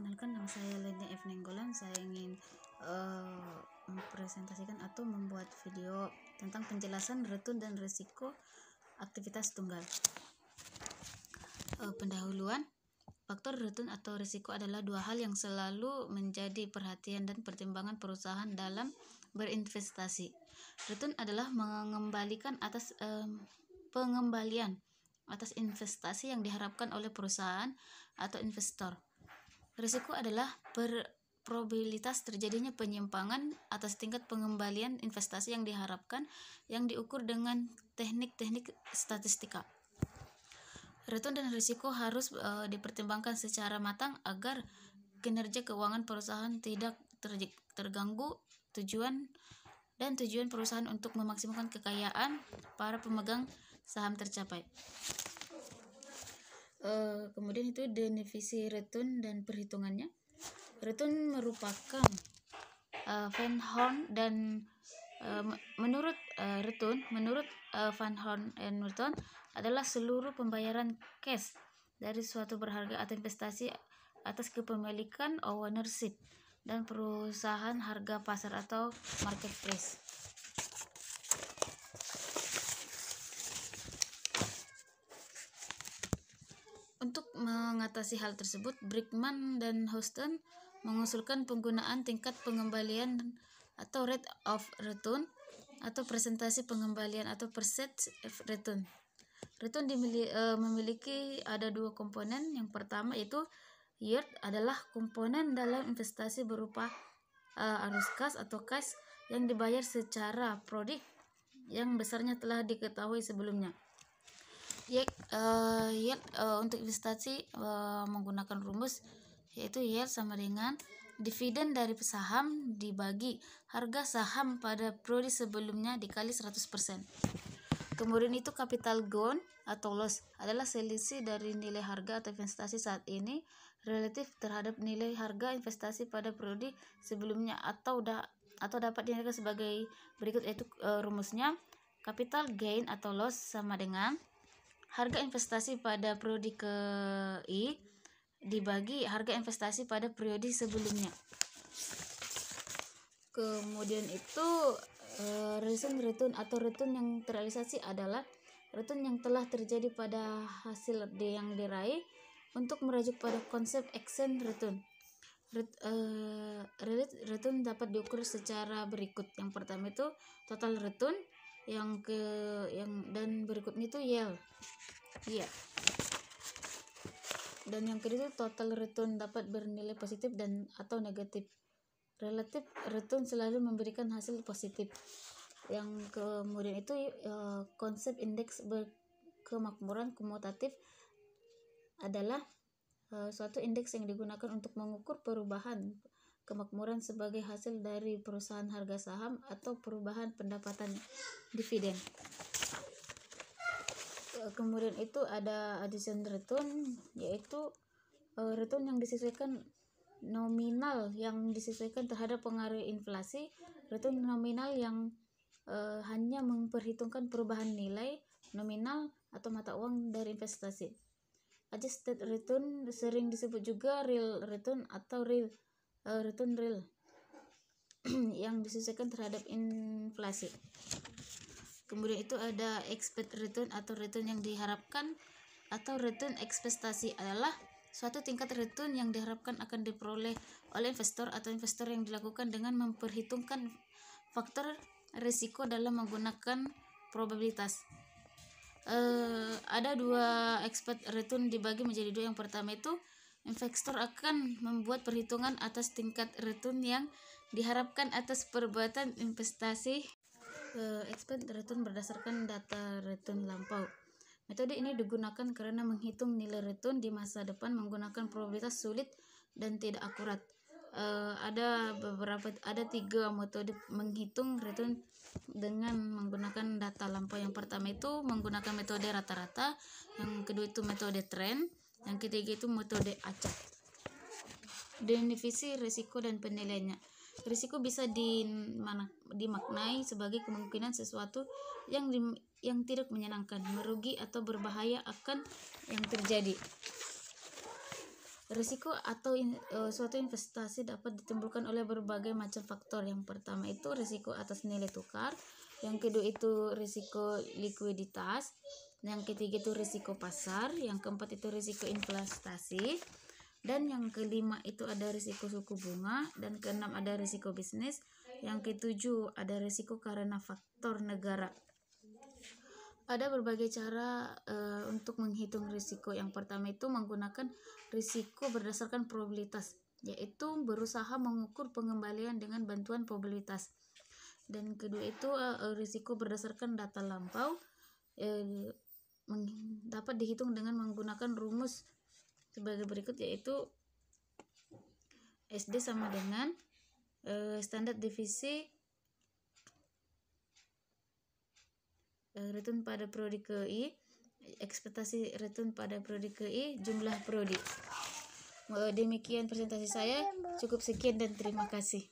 Perkenalkan, nama saya Lenia F. Nenggolan. Saya ingin mempresentasikan atau membuat video tentang penjelasan retun dan risiko aktivitas tunggal. Pendahuluan, faktor retun atau risiko adalah dua hal yang selalu menjadi perhatian dan pertimbangan perusahaan dalam berinvestasi. Retun adalah pengembalian atas investasi yang diharapkan oleh perusahaan atau investor. Risiko adalah probabilitas terjadinya penyimpangan atas tingkat pengembalian investasi yang diharapkan yang diukur dengan teknik-teknik statistika. Retun dan risiko harus dipertimbangkan secara matang agar kinerja keuangan perusahaan tidak terganggu tujuan perusahaan untuk memaksimalkan kekayaan para pemegang saham tercapai. Kemudian itu definisi retun dan perhitungannya. Retun merupakan Van Horn dan menurut Van Horn and Merton adalah seluruh pembayaran cash dari suatu berharga atau investasi atas kepemilikan ownership dan perusahaan harga pasar atau marketplace. Untuk mengatasi hal tersebut, Brickman dan Houston mengusulkan penggunaan tingkat pengembalian atau rate of return atau presentasi pengembalian atau percentage return. Return memiliki ada dua komponen. Yang pertama itu yield adalah komponen dalam investasi berupa arus kas atau cash yang dibayar secara prodik yang besarnya telah diketahui sebelumnya. Yield untuk investasi menggunakan rumus yaitu yield sama dengan dividen dari saham dibagi harga saham pada periode sebelumnya dikali 100%. Kemudian itu capital gain atau loss adalah selisih dari nilai harga atau investasi saat ini relatif terhadap nilai harga investasi pada periode sebelumnya atau dapat dinilai sebagai berikut, yaitu rumusnya capital gain atau loss sama dengan harga investasi pada periode ke I dibagi harga investasi pada periode sebelumnya. Kemudian itu return atau return yang terrealisasi adalah return yang telah terjadi pada hasil yang diraih. Untuk merujuk pada konsep exchange return, return dapat diukur secara berikut. Yang pertama itu total return, dan berikutnya itu yield. Dan yang kedua itu total return dapat bernilai positif dan atau negatif. Relative return selalu memberikan hasil positif. Yang kemudian itu konsep indeks kemakmuran kumulatif adalah suatu indeks yang digunakan untuk mengukur perubahan kemakmuran sebagai hasil dari perusahaan harga saham atau perubahan pendapatan dividen. Kemudian itu ada adjusted return, yaitu return yang disesuaikan nominal yang disesuaikan terhadap pengaruh inflasi. Return nominal yang hanya memperhitungkan perubahan nilai nominal atau mata uang dari investasi. Adjusted return sering disebut juga real return atau return real yang disesuaikan terhadap inflasi. Kemudian itu ada expected return atau return yang diharapkan atau return ekspektasi adalah suatu tingkat return yang diharapkan akan diperoleh oleh investor atau investor yang dilakukan dengan memperhitungkan faktor risiko dalam menggunakan probabilitas. Ada dua expected return dibagi menjadi dua. Yang pertama itu investor akan membuat perhitungan atas tingkat return yang diharapkan atas perbuatan investasi. Expected return berdasarkan data return lampau. Metode ini digunakan karena menghitung nilai return di masa depan menggunakan probabilitas sulit dan tidak akurat. Ada tiga metode menghitung return dengan menggunakan data lampau. Yang pertama itu menggunakan metode rata-rata, yang kedua itu metode tren, yang ketiga itu metode acak. Definisi risiko dan penilaiannya. Risiko bisa dimaknai sebagai kemungkinan sesuatu yang tidak menyenangkan, merugi atau berbahaya akan yang terjadi. Risiko atau suatu investasi dapat ditimbulkan oleh berbagai macam faktor. Yang pertama itu risiko atas nilai tukar, yang kedua itu risiko likuiditas, yang ketiga itu risiko pasar, yang keempat itu risiko investasi, dan yang kelima itu ada risiko suku bunga, dan keenam ada risiko bisnis, yang ketujuh ada risiko karena faktor negara. Ada berbagai cara untuk menghitung risiko. Yang pertama itu menggunakan risiko berdasarkan probabilitas, yaitu berusaha mengukur pengembalian dengan bantuan probabilitas. Dan kedua itu risiko berdasarkan data lampau, dapat dihitung dengan menggunakan rumus sebagai berikut, yaitu SD sama dengan standar divisi return pada prodi KI, ekspektasi return pada prodi KI, jumlah prodi. Demikian presentasi saya, cukup sekian dan terima kasih.